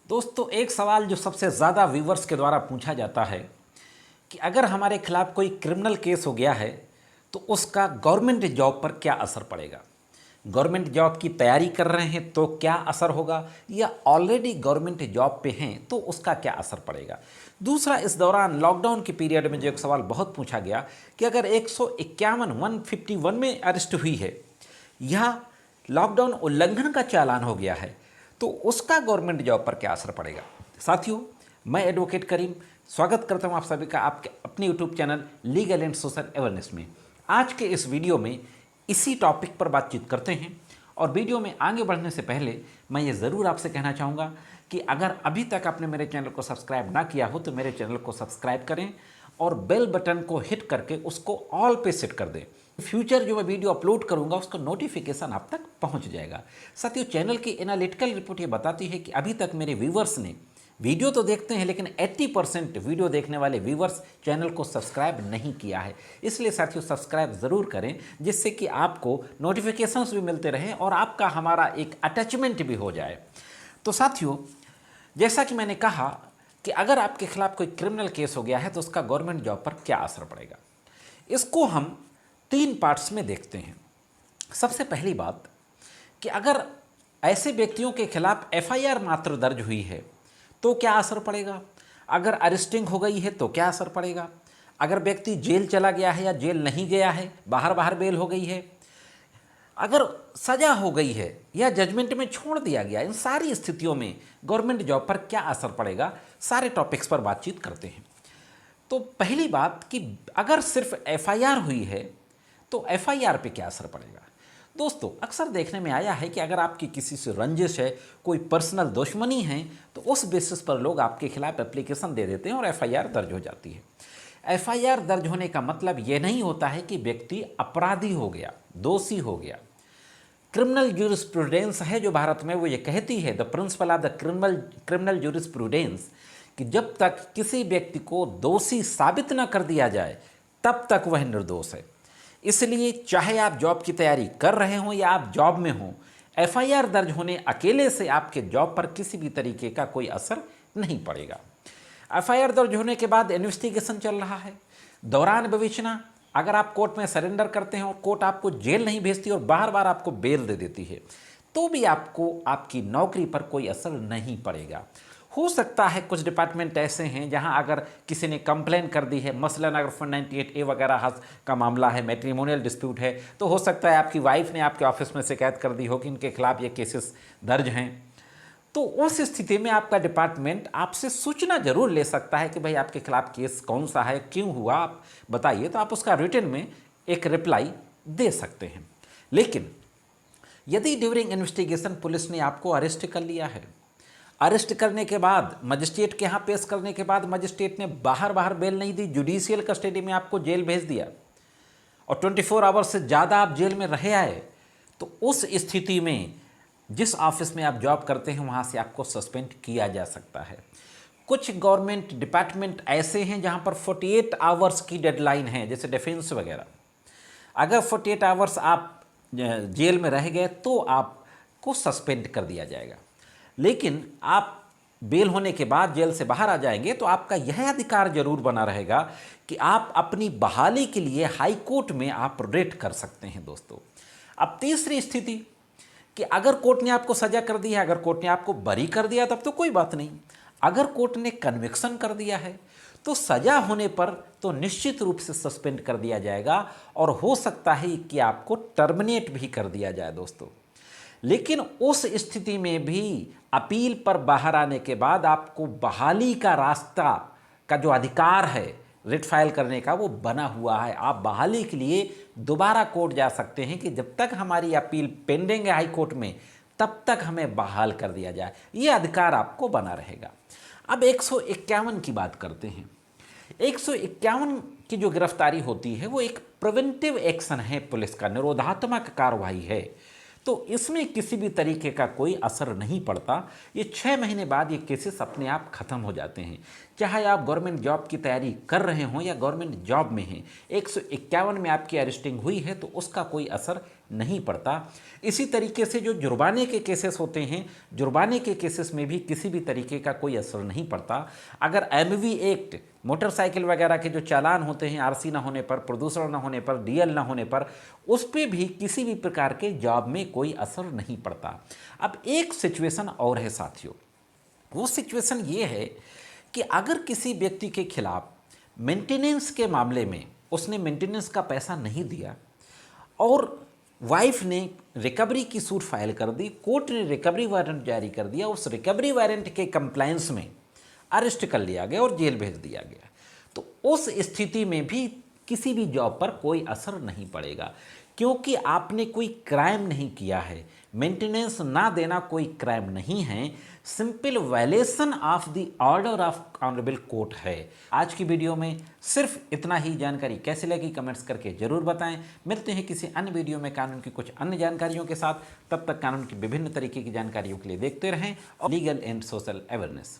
दोस्तों, एक सवाल जो सबसे ज़्यादा व्यूवर्स के द्वारा पूछा जाता है कि अगर हमारे खिलाफ कोई क्रिमिनल केस हो गया है तो उसका गवर्नमेंट जॉब पर क्या असर पड़ेगा। गवर्नमेंट जॉब की तैयारी कर रहे हैं तो क्या असर होगा, या ऑलरेडी गवर्नमेंट जॉब पे हैं तो उसका क्या असर पड़ेगा। दूसरा, इस दौरान लॉकडाउन के पीरियड में जो एक सवाल बहुत पूछा गया कि अगर 151 में अरेस्ट हुई है या लॉकडाउन उल्लंघन का चालान हो गया है तो उसका गवर्नमेंट जॉब पर क्या असर पड़ेगा। साथियों, मैं एडवोकेट करीम स्वागत करता हूं आप सभी का आपके अपने YouTube channel legal and social awareness में। आज के इस वीडियो में इसी टॉपिक पर बातचीत करते हैं। और वीडियो में आगे बढ़ने से पहले मैं ये ज़रूर आपसे कहना चाहूँगा कि अगर अभी तक आपने मेरे चैनल को सब्सक्राइब ना किया हो तो मेरे चैनल को सब्सक्राइब करें और बेल बटन को हिट करके उसको ऑल पे सेट कर दें। फ्यूचर जो मैं वीडियो अपलोड करूंगा उसका नोटिफिकेशन आप तक पहुंच जाएगा। साथियों, चैनल की एनालिटिकल रिपोर्ट ये बताती है कि अभी तक मेरे व्यूवर्स ने वीडियो तो देखते हैं लेकिन 80% वीडियो देखने वाले व्यूवर्स चैनल को सब्सक्राइब नहीं किया है। इसलिए साथियों, सब्सक्राइब ज़रूर करें जिससे कि आपको नोटिफिकेशंस भी मिलते रहें और आपका हमारा एक अटैचमेंट भी हो जाए। तो साथियों, जैसा कि मैंने कहा कि अगर आपके खिलाफ कोई क्रिमिनल केस हो गया है तो उसका गवर्नमेंट जॉब पर क्या असर पड़ेगा, इसको हम 3 पार्ट्स में देखते हैं। सबसे पहली बात कि अगर ऐसे व्यक्तियों के खिलाफ एफआईआर मात्र दर्ज हुई है तो क्या असर पड़ेगा। अगर अरेस्टिंग हो गई है तो क्या असर पड़ेगा। अगर व्यक्ति जेल चला गया है या जेल नहीं गया है, बाहर बेल हो गई है, अगर सजा हो गई है या जजमेंट में छोड़ दिया गया, इन सारी स्थितियों में गवर्नमेंट जॉब पर क्या असर पड़ेगा, सारे टॉपिक्स पर बातचीत करते हैं। तो पहली बात कि अगर सिर्फ एफआईआर हुई है तो एफआईआर पे क्या असर पड़ेगा। दोस्तों, अक्सर देखने में आया है कि अगर आपकी किसी से रंजिश है, कोई पर्सनल दुश्मनी है, तो उस बेसिस पर लोग आपके खिलाफ एप्लीकेशन दे देते हैं और एफआईआर दर्ज हो जाती है। एफआईआर दर्ज होने का मतलब ये नहीं होता है कि व्यक्ति अपराधी हो गया, दोषी हो गया। क्रिमिनल ज्यूरिस्प्रूडेंस है जो भारत में, वो ये कहती है, the principle of the criminal jurisprudence, कि जब तक किसी व्यक्ति को दोषी साबित न कर दिया जाए तब तक वह निर्दोष है। इसलिए चाहे आप जॉब की तैयारी कर रहे हों या आप जॉब में हों, एफआईआर दर्ज होने अकेले से आपके जॉब पर किसी भी तरीके का कोई असर नहीं पड़ेगा। एफआईआर दर्ज होने के बाद इन्वेस्टिगेशन चल रहा है, दौरान विवेचना अगर आप कोर्ट में सरेंडर करते हैं और कोर्ट आपको जेल नहीं भेजती और बार आपको बेल दे देती है तो भी आपको आपकी नौकरी पर कोई असर नहीं पड़ेगा। हो सकता है कुछ डिपार्टमेंट ऐसे हैं जहां अगर किसी ने कंप्लेन कर दी है, मसलन अगर 498A वगैरह का मामला है, मैट्रिमोनियल डिस्प्यूट है, तो हो सकता है आपकी वाइफ ने आपके ऑफिस में शिकायत कर दी हो कि इनके खिलाफ ये केसेस दर्ज हैं। तो उस स्थिति में आपका डिपार्टमेंट आपसे सूचना जरूर ले सकता है कि भाई आपके खिलाफ केस कौन सा है, क्यों हुआ, आप बताइए, तो आप उसका रिटन में एक रिप्लाई दे सकते हैं। लेकिन यदि ड्यूरिंग इन्वेस्टिगेशन पुलिस ने आपको अरेस्ट कर लिया है, अरेस्ट करने के बाद मजिस्ट्रेट के यहाँ पेश करने के बाद मजिस्ट्रेट ने बाहर बेल नहीं दी, जुडिशियल कस्टडी में आपको जेल भेज दिया और 24 आवर्स से ज़्यादा आप जेल में रहे आए, तो उस स्थिति में जिस ऑफिस में आप जॉब करते हैं वहाँ से आपको सस्पेंड किया जा सकता है। कुछ गवर्नमेंट डिपार्टमेंट ऐसे हैं जहाँ पर 48 आवर्स की डेडलाइन है, जैसे डिफेंस वगैरह। अगर 48 आवर्स आप जेल में रह गए तो आपको सस्पेंड कर दिया जाएगा। लेकिन आप बेल होने के बाद जेल से बाहर आ जाएंगे तो आपका यह अधिकार जरूर बना रहेगा कि आप अपनी बहाली के लिए हाई कोर्ट में आप रेट कर सकते हैं। दोस्तों, अब तीसरी स्थिति कि अगर कोर्ट ने आपको सजा कर दी है, अगर कोर्ट ने आपको बरी कर दिया तब तो कोई बात नहीं। अगर कोर्ट ने कन्विक्शन कर दिया है तो सजा होने पर तो निश्चित रूप से सस्पेंड कर दिया जाएगा और हो सकता है कि आपको टर्मिनेट भी कर दिया जाए। दोस्तों, लेकिन उस स्थिति में भी अपील पर बाहर आने के बाद आपको बहाली का रास्ता का जो अधिकार है रिट फाइल करने का, वो बना हुआ है। आप बहाली के लिए दोबारा कोर्ट जा सकते हैं कि जब तक हमारी अपील पेंडिंग है हाई कोर्ट में तब तक हमें बहाल कर दिया जाए, ये अधिकार आपको बना रहेगा। अब 151 की बात करते हैं। 151 की जो गिरफ्तारी होती है वो एक प्रिवेंटिव एक्शन है, पुलिस का निरोधात्मक कार्रवाई है, तो इसमें किसी भी तरीके का कोई असर नहीं पड़ता। ये 6 महीने बाद ये केसेस अपने आप ख़त्म हो जाते हैं। चाहे आप गवर्नमेंट जॉब की तैयारी कर रहे हों या गवर्नमेंट जॉब में हैं, 151 में आपकी अरेस्टिंग हुई है तो उसका कोई असर नहीं पड़ता। इसी तरीके से जो जुर्माने के केसेस होते हैं, जुर्माने के केसेस में भी किसी भी तरीके का कोई असर नहीं पड़ता। अगर एमवी एक्ट, मोटरसाइकिल वगैरह के जो चालान होते हैं आरसी ना होने पर, प्रदूषण ना होने पर, डीएल ना होने पर, उस पर भी किसी भी प्रकार के जॉब में कोई असर नहीं पड़ता। अब एक सिचुएशन और है साथियों, वो सिचुएशन ये है कि अगर किसी व्यक्ति के खिलाफ मेंटेनेंस के मामले में उसने मेंटेनेंस का पैसा नहीं दिया और वाइफ ने रिकवरी की सूट फाइल कर दी, कोर्ट ने रिकवरी वारंट जारी कर दिया, उस रिकवरी वारंट के कंप्लायंस में अरेस्ट कर लिया गया और जेल भेज दिया गया, तो उस स्थिति में भी किसी भी जॉब पर कोई असर नहीं पड़ेगा, क्योंकि आपने कोई क्राइम नहीं किया है। मेंटेनेंस ना देना कोई क्राइम नहीं है, simple violation of the order of honourable court है। आज की वीडियो में सिर्फ इतना ही। जानकारी कैसे लगी कमेंट्स करके जरूर बताएं। मिलते हैं किसी अन्य वीडियो में कानून की कुछ अन्य जानकारियों के साथ। तब तक कानून की विभिन्न तरीके की जानकारियों के लिए देखते रहें और लीगल एंड सोशल अवेयरनेस।